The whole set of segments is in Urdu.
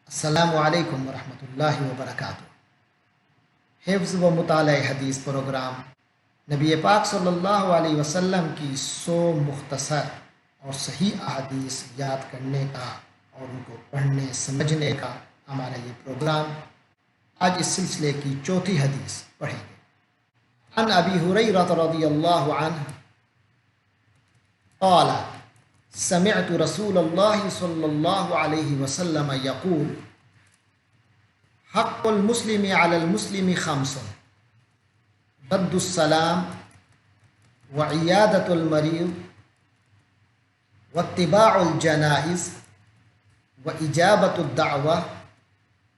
السلام علیکم ورحمۃ اللہ وبرکاتہ۔ حفظ و مطالعہ حدیث پروگرام نبی پاک صلی اللہ علیہ وسلم کی 100 مختصر اور صحیح احادیث یاد کرنے کا اور ان کو پڑھنے سمجھنے کا ہمارا یہ پروگرام آج اس سلسلے کی چوتھی حدیث پڑھیں گے۔ عن ابی ہریرہ رضی اللہ عنہ قال سمعت رسول اللہ صلی اللہ علیہ وسلم یقول حق المسلم علی المسلم خمس رد السلام وعیادۃ المریض واتباع الجنائز واجابۃ الدعوہ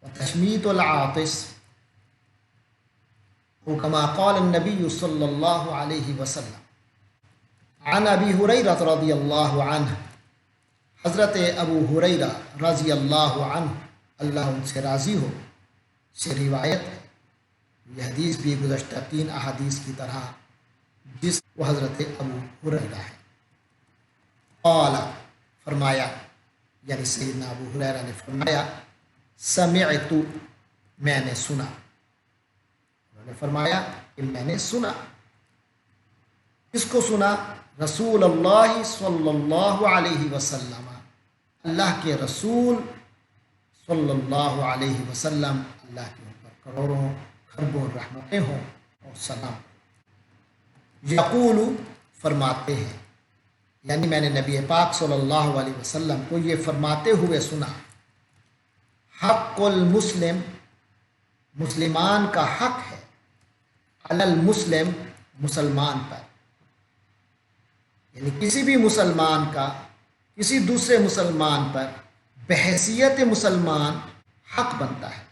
وتشمیت العاطس کما قال النبی صلی اللہ علیہ وسلم۔ عن ابی ہریرہ رضی اللہ عنہ، حضرت ابو ہریرہ رضی اللہ عنہ اللہ ان سے راضی ہو سے روایت ہے۔ یہ حدیث بھی گزشتہ 3 احادیث کی طرح جس وہ حضرت ابو ہریرہ ہے۔ قال فرمایا، یعنی سیدنا ابو ہریرہ نے فرمایا، سمعت میں نے سنا، انہوں نے فرمایا کہ میں نے سنا۔ کس کو سنا؟ رسول اللہ صلی اللہ علیہ وسلم، اللہ کے رسول صلی اللہ علیہ وسلم، اللہ کے اوپر کروڑوں خربوں رحمتیں ہوں اور سلام، یقول فرماتے ہیں، یعنی میں نے نبی پاک صلی اللہ علیہ وسلم کو یہ فرماتے ہوئے سنا، حق المسلم، مسلمان کا حق ہے، علی المسلم، مسلمان پر، یعنی کسی بھی مسلمان کا کسی دوسرے مسلمان پر بحیثیت مسلمان حق بنتا ہے۔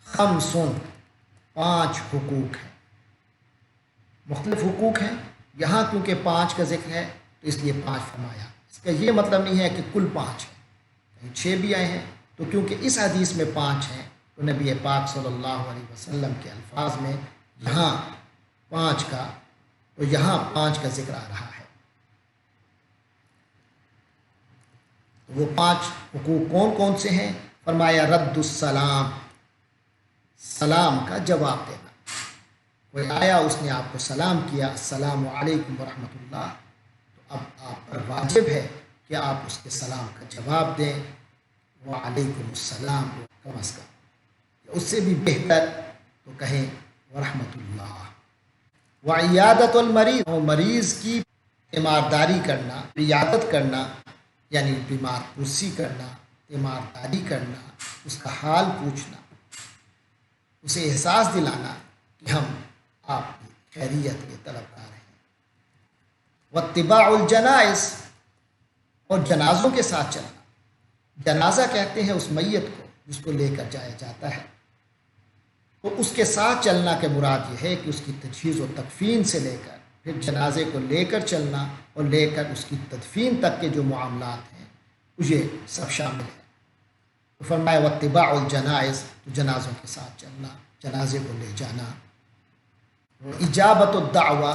خمسون، 5 حقوق ہیں، مختلف حقوق ہیں، یہاں کیونکہ 5 کا ذکر ہے تو اس لیے 5 فرمایا۔ اس کا یہ مطلب نہیں ہے کہ کل 5 ہیں، کہیں 6 بھی آئے ہیں، تو کیونکہ اس حدیث میں 5 ہیں تو نبی پاک صلی اللہ علیہ وسلم کے الفاظ میں یہاں 5 کا، تو یہاں 5 کا ذکر آ رہا ہے۔ وہ 5 حقوق کون کون سے ہیں؟ فرمایا رد السلام، سلام کا جواب دینا۔ کوئی آیا، اس نے آپ کو سلام کیا، السلام علیکم ورحمۃ اللہ، تو اب آپ پر واجب ہے کہ آپ اس کے سلام کا جواب دیں، وعلیکم السلام کم از کم، اس سے بھی بہتر تو کہیں ورحمۃ اللہ۔ وعیادۃ المریض، اور مریض کی تیمارداری کرنا، عیادت کرنا، یعنی بیمار پرسی کرنا، تیمارداری کرنا، اس کا حال پوچھنا، اسے احساس دلانا کہ ہم آپ کی خیریت کے طلبگار ہیں۔ واتباع الجنائز، اور جنازوں کے ساتھ چلنا، جنازہ کہتے ہیں اس میت کو جس کو لے کر جایا جاتا ہے، تو اس کے ساتھ چلنا کے مراد یہ ہے کہ اس کی تجہیز و تکفین سے لے کر پھر جنازے کو لے کر چلنا اور لے کر اس کی تدفین تک کے جو معاملات ہیں یہ سب شامل ہے۔ تو فرمایا واتباع الجنائز، تو جنازوں کے ساتھ چلنا، جنازے کو لے جانا، اجابت الدعوہ،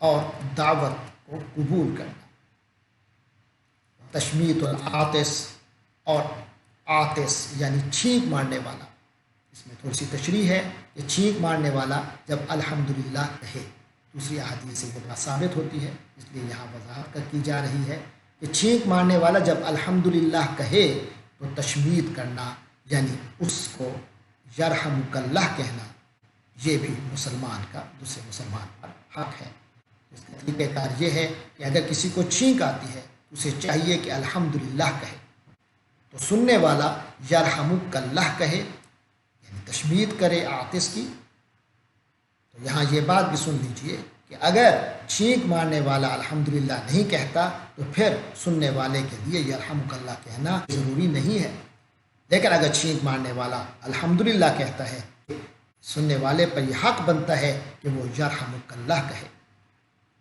اور دعوت کو قبول کرنا، تشمیت العاطس، اور عاطس یعنی چھینک مارنے والا، اس میں تھوڑی سی تشریح ہے کہ چھینک مارنے والا جب الحمدللہ کہے، دوسری احادیث سے یہ بات ثابت ہوتی ہے، اس لیے یہاں وضاحت کی جا رہی ہے کہ چھینک مارنے والا جب الحمدللہ کہے تو تشمیت کرنا، یعنی اس کو یرحمک اللہ کہنا، یہ بھی مسلمان کا دوسرے مسلمان پر حق ہے۔ اس کا طریقہ کار یہ ہے کہ اگر کسی کو چھینک آتی ہے اسے چاہیے کہ الحمدللہ کہے، تو سننے والا یرحمک اللہ کہے، یعنی تشمیت کرے عاطس کی۔ تو یہاں یہ بات بھی سن لیجئے کہ اگر چھینک مارنے والا الحمدللہ نہیں کہتا تو پھر سننے والے کے لیے یرحمک اللہ کہنا ضروری نہیں ہے، لیکن اگر چھینک مارنے والا الحمدللہ کہتا ہے، سننے والے پر یہ حق بنتا ہے کہ وہ یرحمک اللہ کہے،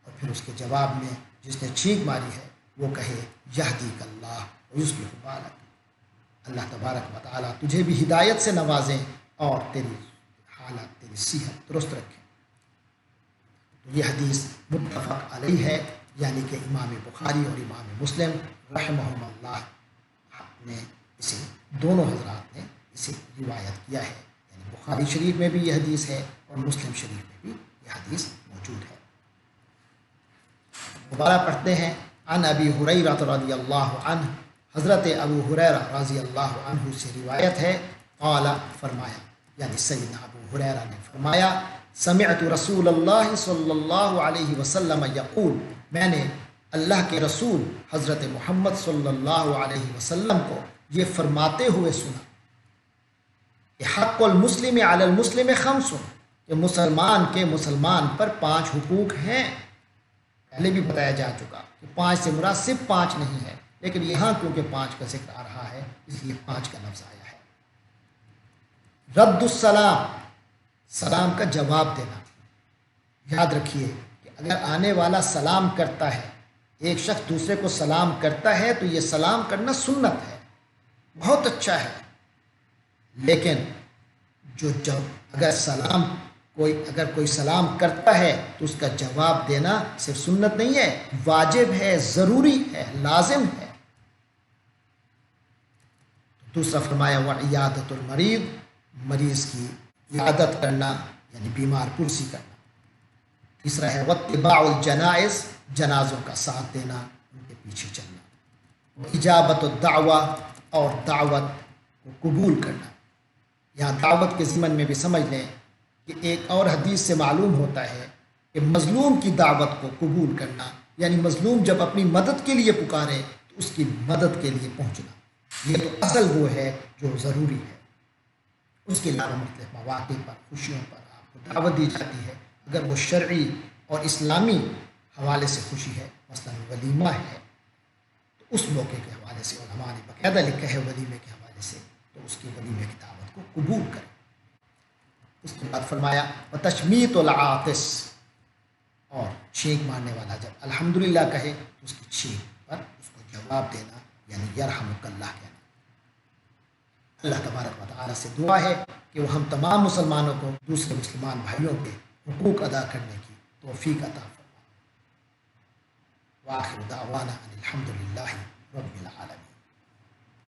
اور پھر اس کے جواب میں جس نے چھینک ماری ہے وہ کہے یہدیک اللہ ویصلح بالک، اللہ تبارک و تعالیٰ تجھے بھی ہدایت سے نوازیں اور تیری حالت، تیری صحت درست رکھیں۔ تو یہ حدیث متفق علیہ ہے، یعنی کہ امام بخاری اور امام مسلم رحمہم اللہ نے اسے دونوں حضرات نے اسے روایت کیا ہے، یعنی بخاری شریف میں بھی یہ حدیث ہے اور مسلم شریف میں بھی یہ حدیث موجود ہے۔ دوبارہ پڑھتے ہیں۔ عن ابی ہریرہ رضی اللہ عنہ، حضرت ابو ہریرہ رضی اللہ عنہ سے روایت ہے، قال فرمایا، یعنی سیدنا ابو ہریرہ نے فرمایا، سمعت رسول اللہ صلی اللہ علیہ وسلم یقول، میں نے اللہ کے رسول حضرت محمد صلی اللہ علیہ وسلم کو یہ فرماتے ہوئے سنا کہ حق المسلم علی المسلم خمس، کہ مسلمان کے مسلمان پر 5 حقوق ہیں۔ پہلے بھی بتایا جا چکا کہ 5 سے مراد صرف 5 نہیں ہے، لیکن یہاں کیونکہ 5 کا ذکر آ رہا ہے اس لیے 5 کا لفظ آیا ہے۔ رد السلام، سلام کا جواب دینا۔ یاد رکھیے کہ اگر آنے والا سلام کرتا ہے، ایک شخص دوسرے کو سلام کرتا ہے تو یہ سلام کرنا سنت ہے، بہت اچھا ہے، لیکن اگر کوئی سلام کرتا ہے تو اس کا جواب دینا صرف سنت نہیں ہے، واجب ہے، ضروری ہے، لازم ہے۔ دوسرا فرمایا وعیادت المریض، مریض کی عیادت کرنا یعنی بیمار پرسی کرنا۔ تیسرا ہے واتباع الجنائز، جنازوں کا ساتھ دینا، ان کے پیچھے چلنا۔ اجابت الدعوہ، اور دعوت کو قبول کرنا۔ یہاں دعوت کے ضمن میں بھی سمجھ لیں کہ ایک اور حدیث سے معلوم ہوتا ہے کہ مظلوم کی دعوت کو قبول کرنا، یعنی مظلوم جب اپنی مدد کے لیے پکارے تو اس کی مدد کے لیے پہنچنا، یہ تو اصل وہ ہے جو ضروری ہے۔ اس کے علاوہ مختلف مواقع پر، خوشیوں پر آپ کو دعوت دی جاتی ہے، اگر وہ شرعی اور اسلامی حوالے سے خوشی ہے، مثلا ولیمہ ہے، تو اس موقع کے حوالے سے علماء نے باقاعدہ لکھا ہے ولیمے کے حوالے سے، تو اس کی ولیمے کی دعوت کو قبول کریں۔ اس کے بعد فرمایا وتشمیت العاطس، اور چھینک مارنے والا جب الحمدللہ کہے تو اس کی چھینک پر اس کو جواب دینا، یعنی یرحمک اللہ کہنا۔ اللہ تبارک و تعالیٰ سے دعا ہے کہ وہ ہم تمام مسلمانوں کو دوسرے مسلمان بھائیوں کے حقوق ادا کرنے کی توفیق عطا فرمائے۔ وآخر دعوانا ان الحمد للہ رب العالمین۔